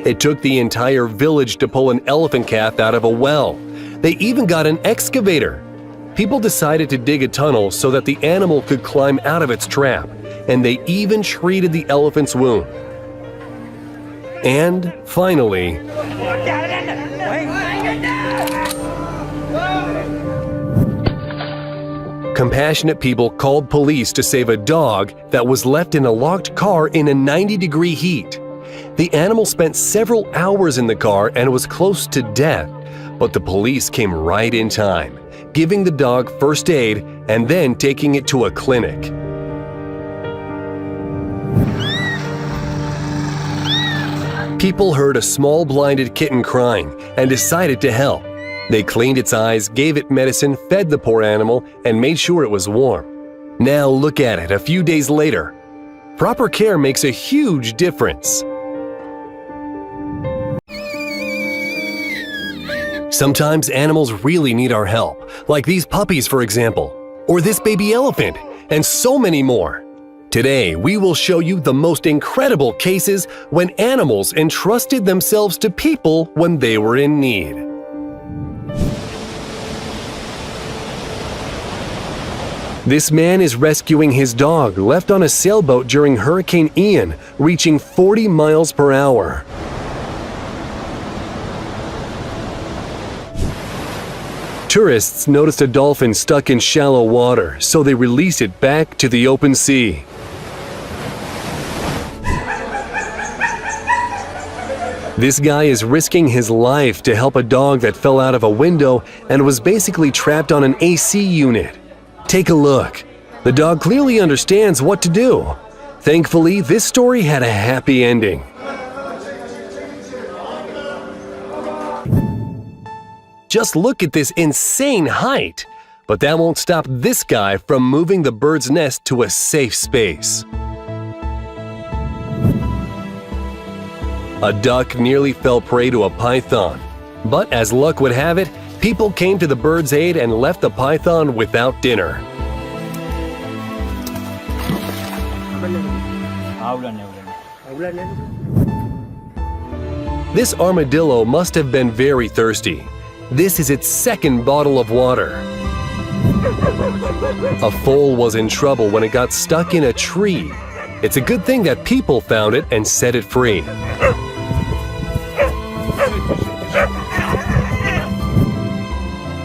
It took the entire village to pull an elephant calf out of a well. They even got an excavator. People decided to dig a tunnel so that the animal could climb out of its trap, and they even treated the elephant's wound. And finally, compassionate people called police to save a dog that was left in a locked car in a 90-degree heat. The animal spent several hours in the car and was close to death, but the police came right in time, giving the dog first aid and then taking it to a clinic. People heard a small blinded kitten crying and decided to help. They cleaned its eyes, gave it medicine, fed the poor animal, and made sure it was warm. Now look at it a few days later. Proper care makes a huge difference. Sometimes animals really need our help, like these puppies, for example, or this baby elephant, and so many more. Today, we will show you the most incredible cases when animals entrusted themselves to people when they were in need. This man is rescuing his dog left on a sailboat during Hurricane Ian, reaching 40 miles per hour. Tourists noticed a dolphin stuck in shallow water, so they released it back to the open sea. This guy is risking his life to help a dog that fell out of a window and was basically trapped on an AC unit. Take a look. The dog clearly understands what to do. Thankfully, this story had a happy ending. Just look at this insane height. But that won't stop this guy from moving the bird's nest to a safe space. A duck nearly fell prey to a python. But as luck would have it, people came to the bird's aid and left the python without dinner. This armadillo must have been very thirsty. This is its second bottle of water. A foal was in trouble when it got stuck in a tree. It's a good thing that people found it and set it free.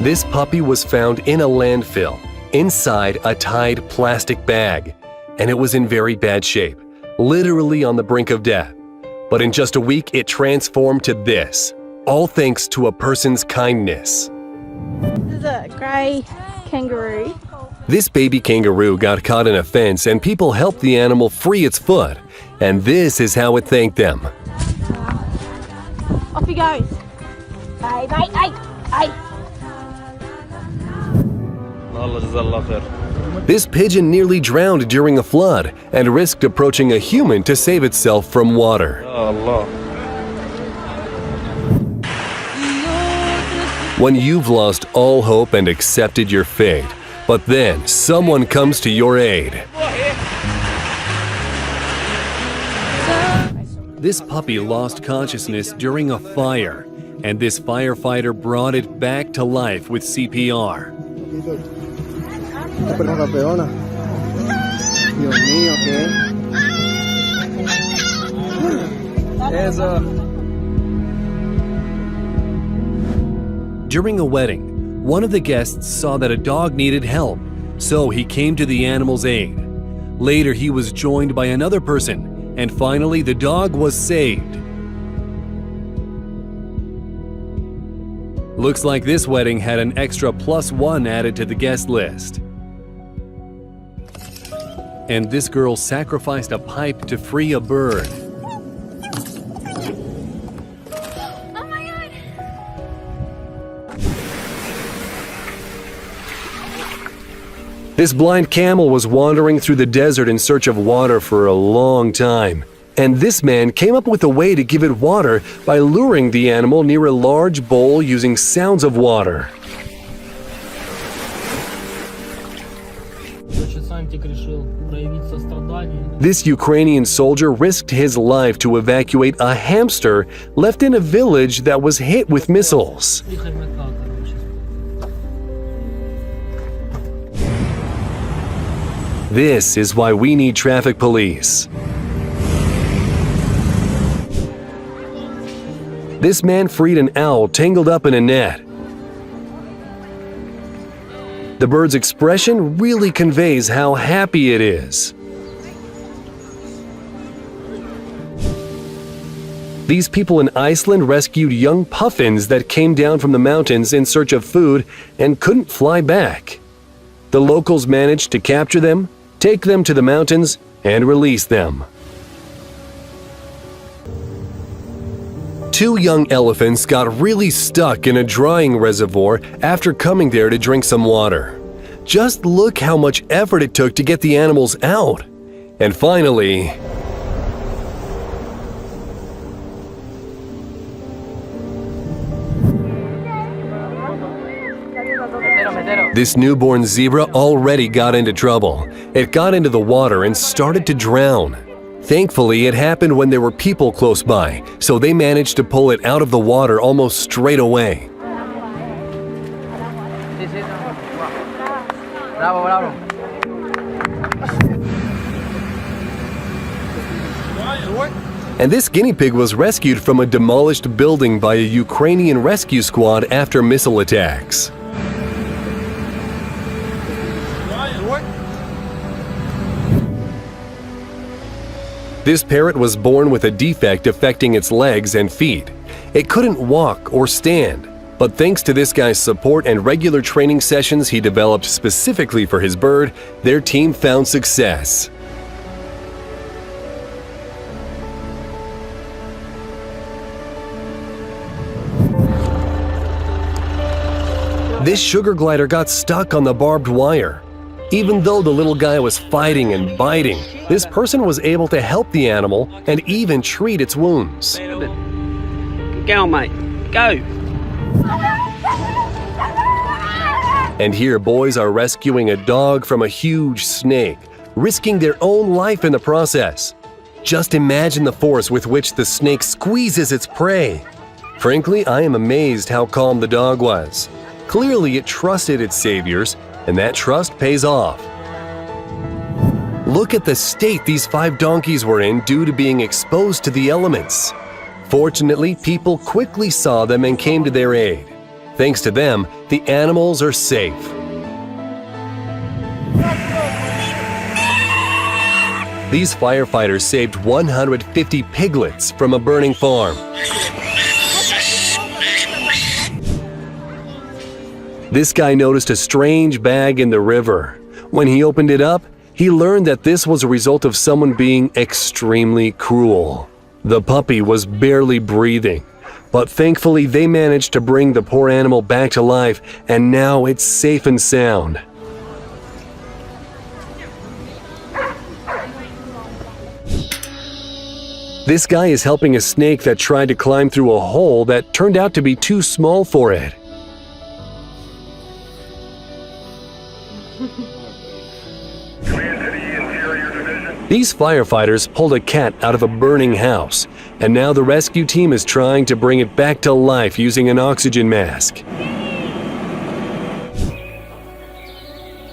This puppy was found in a landfill, inside a tied plastic bag, and it was in very bad shape, literally on the brink of death. But in just a week, it transformed to this, all thanks to a person's kindness. This is a grey kangaroo. This baby kangaroo got caught in a fence and people helped the animal free its foot, and this is how it thanked them. Off he goes. Hey, mate, hey, hey. This pigeon nearly drowned during a flood and risked approaching a human to save itself from water. When you've lost all hope and accepted your fate, but then someone comes to your aid. This puppy lost consciousness during a fire, and this firefighter brought it back to life with CPR. During a wedding, one of the guests saw that a dog needed help, so he came to the animal's aid. Later, he was joined by another person, and finally the dog was saved. Looks like this wedding had an extra +1 added to the guest list. And this girl sacrificed a pipe to free a bird. Oh my God. This blind camel was wandering through the desert in search of water for a long time. And this man came up with a way to give it water by luring the animal near a large bowl using sounds of water. Часантик решил проявить сострадание. This Ukrainian soldier risked his life to evacuate a hamster left in a village that was hit with missiles. This is why we need traffic police. This man freed an owl tangled up in a net. The bird's expression really conveys how happy it is. These people in Iceland rescued young puffins that came down from the mountains in search of food and couldn't fly back. The locals managed to capture them, take them to the mountains, and release them. Two young elephants got really stuck in a drying reservoir after coming there to drink some water. Just look how much effort it took to get the animals out. And finally, this newborn zebra already got into trouble. It got into the water and started to drown. Thankfully, it happened when there were people close by, so they managed to pull it out of the water almost straight away. And this guinea pig was rescued from a demolished building by a Ukrainian rescue squad after missile attacks. This parrot was born with a defect affecting its legs and feet. It couldn't walk or stand, but thanks to this guy's support and regular training sessions he developed specifically for his bird, their team found success. This sugar glider got stuck on the barbed wire. Even though the little guy was fighting and biting, this person was able to help the animal and even treat its wounds. Go, mate. Go. And here boys are rescuing a dog from a huge snake, risking their own life in the process. Just imagine the force with which the snake squeezes its prey. Frankly, I am amazed how calm the dog was. Clearly, it trusted its saviors, and that trust pays off. Look at the state these 5 donkeys were in due to being exposed to the elements. Fortunately, people quickly saw them and came to their aid. Thanks to them, the animals are safe. These firefighters saved 150 piglets from a burning farm. This guy noticed a strange bag in the river. When he opened it up, he learned that this was a result of someone being extremely cruel. The puppy was barely breathing, but thankfully they managed to bring the poor animal back to life, and now it's safe and sound. This guy is helping a snake that tried to climb through a hole that turned out to be too small for it. These firefighters pulled a cat out of a burning house, and now the rescue team is trying to bring it back to life using an oxygen mask.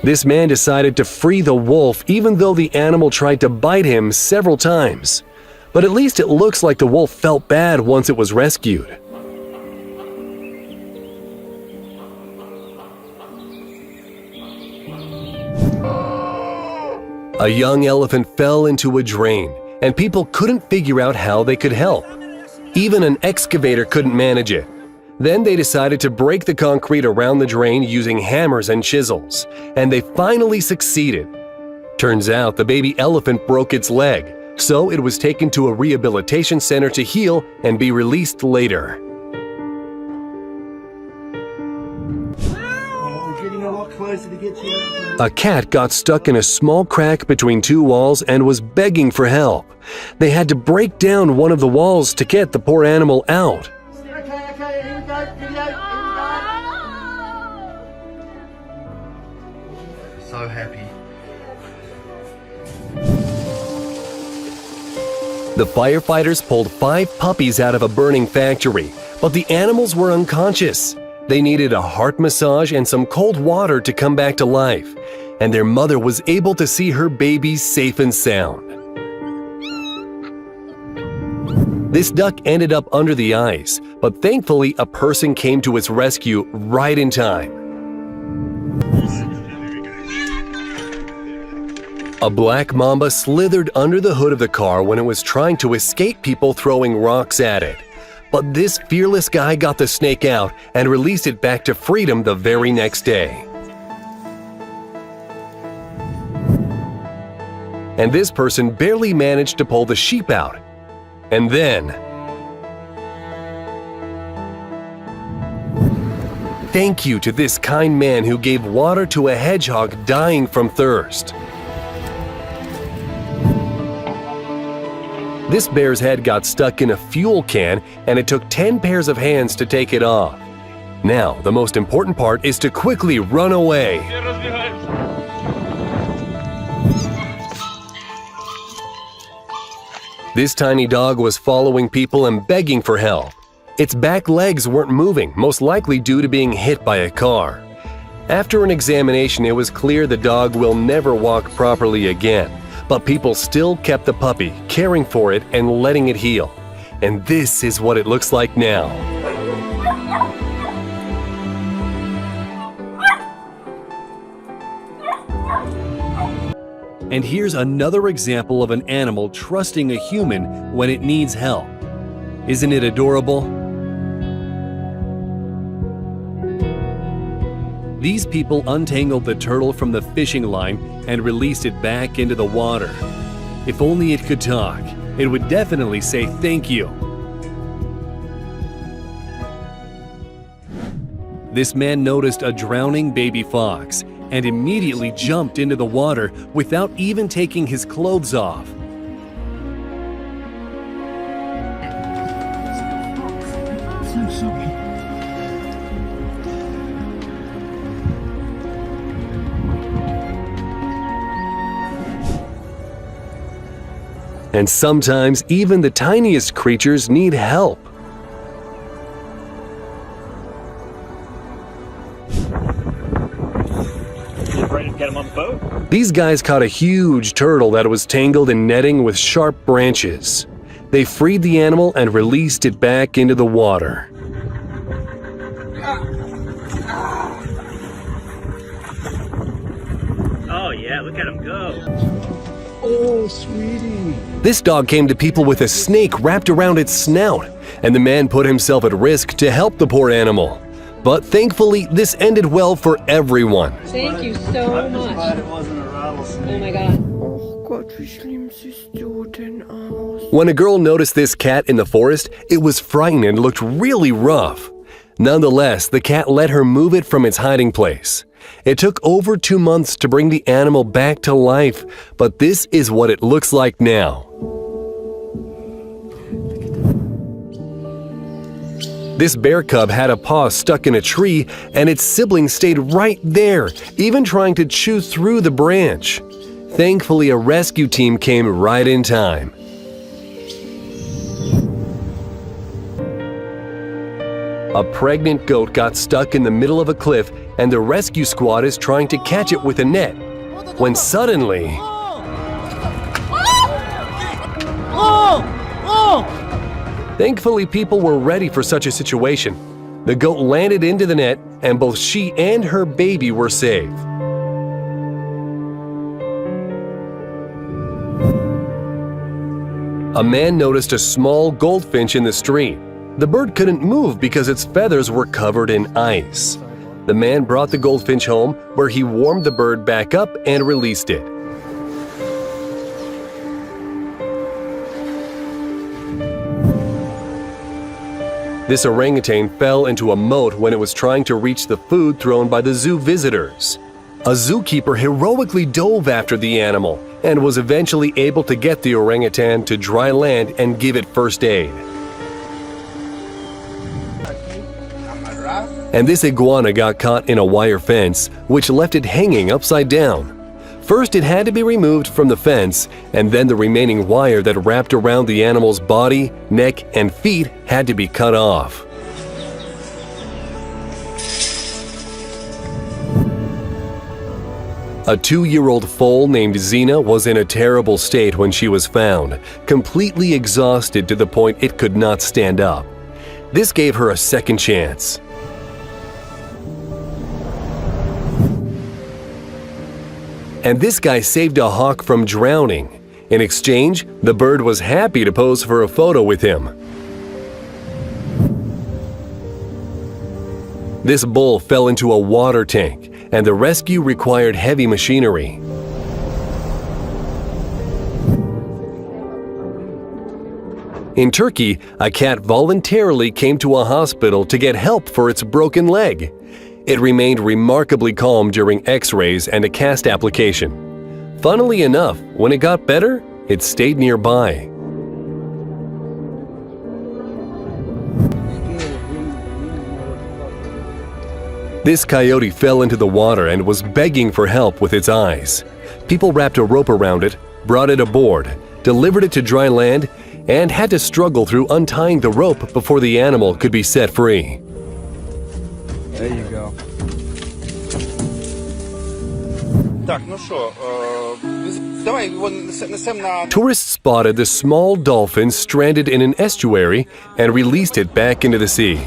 This man decided to free the wolf even though the animal tried to bite him several times. But at least it looks like the wolf felt bad once it was rescued. A young elephant fell into a drain, and people couldn't figure out how they could help. Even an excavator couldn't manage it. Then they decided to break the concrete around the drain using hammers and chisels, and they finally succeeded. Turns out the baby elephant broke its leg, so it was taken to a rehabilitation center to heal and be released later. A cat got stuck in a small crack between 2 walls and was begging for help. They had to break down one of the walls to get the poor animal out. So happy. The firefighters pulled 5 puppies out of a burning factory, but the animals were unconscious. They needed a heart massage and some cold water to come back to life, and their mother was able to see her babies safe and sound. This duck ended up under the ice, but thankfully a person came to its rescue right in time. A black mamba slithered under the hood of the car when it was trying to escape people throwing rocks at it. But this fearless guy got the snake out and released it back to freedom the very next day. And this person barely managed to pull the sheep out. And then, thank you to this kind man who gave water to a hedgehog dying from thirst. This bear's head got stuck in a fuel can, and it took 10 pairs of hands to take it off. Now, the most important part is to quickly run away. This tiny dog was following people and begging for help. Its back legs weren't moving, most likely due to being hit by a car. After an examination, it was clear the dog will never walk properly again. But people still kept the puppy, caring for it and letting it heal. And this is what it looks like now. And here's another example of an animal trusting a human when it needs help. Isn't it adorable? These people untangled the turtle from the fishing line and released it back into the water. If only it could talk, it would definitely say thank you. This man noticed a drowning baby fox and immediately jumped into the water without even taking his clothes off. And sometimes even the tiniest creatures need help. You ready to get them on the boat? These guys caught a huge turtle that was tangled in netting with sharp branches. They freed the animal and released it back into the water. Oh yeah, look at him go. Oh, sweetie. This dog came to people with a snake wrapped around its snout, and the man put himself at risk to help the poor animal. But thankfully, this ended well for everyone. Thank you so I'm just much. glad it wasn't a rattlesnake. Oh my god. Oh Gott, wie schlimm siehst du denn aus? When a girl noticed this cat in the forest, it was frightened and looked really rough. Nonetheless, the cat let her move it from its hiding place. It took over 2 months to bring the animal back to life, but this is what it looks like now. This bear cub had a paw stuck in a tree, and its sibling stayed right there, even trying to chew through the branch. Thankfully, a rescue team came right in time. A pregnant goat got stuck in the middle of a cliff, and the rescue squad is trying to catch it with a net, when suddenly... Thankfully, people were ready for such a situation. The goat landed into the net, and both she and her baby were saved. A man noticed a small goldfinch in the street. The bird couldn't move because its feathers were covered in ice. The man brought the goldfinch home, where he warmed the bird back up and released it. This orangutan fell into a moat when it was trying to reach the food thrown by the zoo visitors. A zookeeper heroically dove after the animal and was eventually able to get the orangutan to dry land and give it first aid. And this iguana got caught in a wire fence, which left it hanging upside down. First, it had to be removed from the fence, and then the remaining wire that wrapped around the animal's body, neck, and feet had to be cut off. A 2-year-old foal named Xena was in a terrible state when she was found, completely exhausted to the point it could not stand up. This gave her a second chance. And this guy saved a hawk from drowning. In exchange, the bird was happy to pose for a photo with him. This bull fell into a water tank, and the rescue required heavy machinery. In Turkey, a cat voluntarily came to a hospital to get help for its broken leg. It remained remarkably calm during X-rays and a cast application. Funnily enough, when it got better, it stayed nearby. This coyote fell into the water and was begging for help with its eyes. People wrapped a rope around it, brought it aboard, delivered it to dry land, and had to struggle through untying the rope before the animal could be set free. There you go. Так, ну що, давай його несемо на... Tourists spotted the small dolphin stranded in an estuary and released it back into the sea.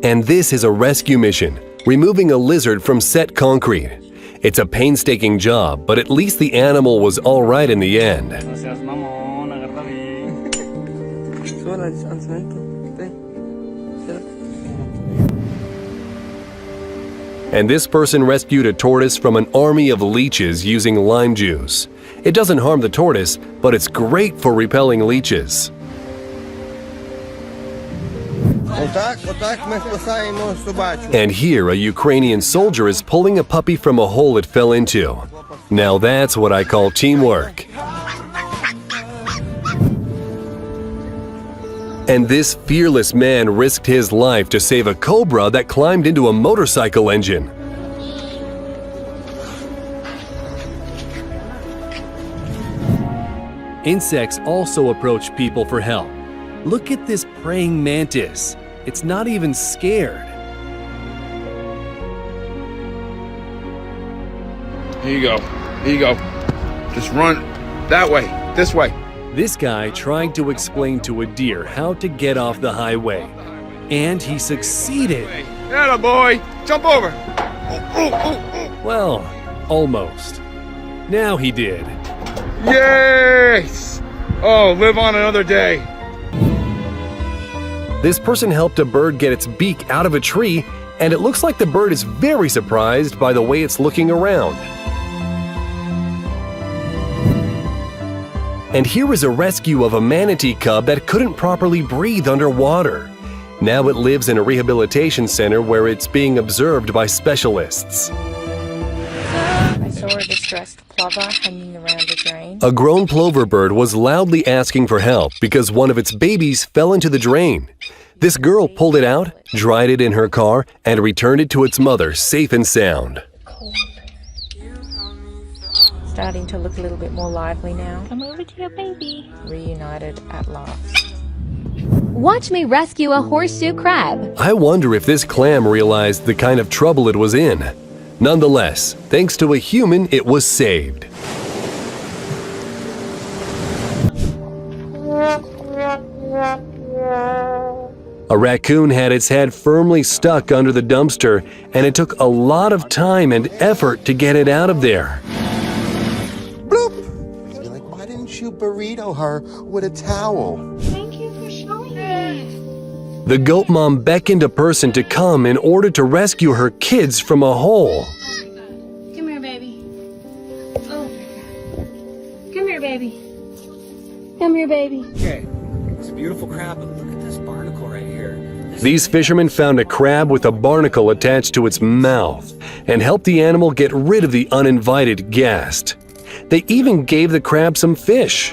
And this is a rescue mission, removing a lizard from set concrete. It's a painstaking job, but at least the animal was all right in the end. And this person rescued a tortoise from an army of leeches using lime juice. It doesn't harm the tortoise, but it's great for repelling leeches. And here, a Ukrainian soldier is pulling a puppy from a hole it fell into. Now that's what I call teamwork. And this fearless man risked his life to save a cobra that climbed into a motorcycle engine. Insects also approach people for help. Look at this praying mantis. It's not even scared. Here you go. Here you go. Just run that way, this way. This guy tried to explain to a deer how to get off the highway. And he succeeded. Atta boy, jump over. Well, almost. Now he did. Yes! Oh, live on another day. This person helped a bird get its beak out of a tree, and it looks like the bird is very surprised by the way it's looking around. And here is a rescue of a manatee cub that couldn't properly breathe underwater. Now it lives in a rehabilitation center where it's being observed by specialists. I saw a distressed plover hanging around a drain. A grown plover bird was loudly asking for help because one of its babies fell into the drain. This girl pulled it out, dried it in her car, and returned it to its mother safe and sound. Starting to look a little bit more lively now. Come over to your baby. Reunited at last. Watch me rescue a horseshoe crab. I wonder if this clam realized the kind of trouble it was in. Nonetheless, thanks to a human, it was saved. A raccoon had its head firmly stuck under the dumpster, and it took a lot of time and effort to get it out of there. Bloop! You're like, why didn't you burrito her with a towel? Thank you for showing me. The goat mom beckoned a person to come in order to rescue her kids from a hole. Come here, baby. Oh. Come here, baby. Come here, baby. Okay, it's a beautiful crab, but look at this barnacle right here. These fishermen found a crab with a barnacle attached to its mouth and helped the animal get rid of the uninvited guest. They even gave the crab some fish.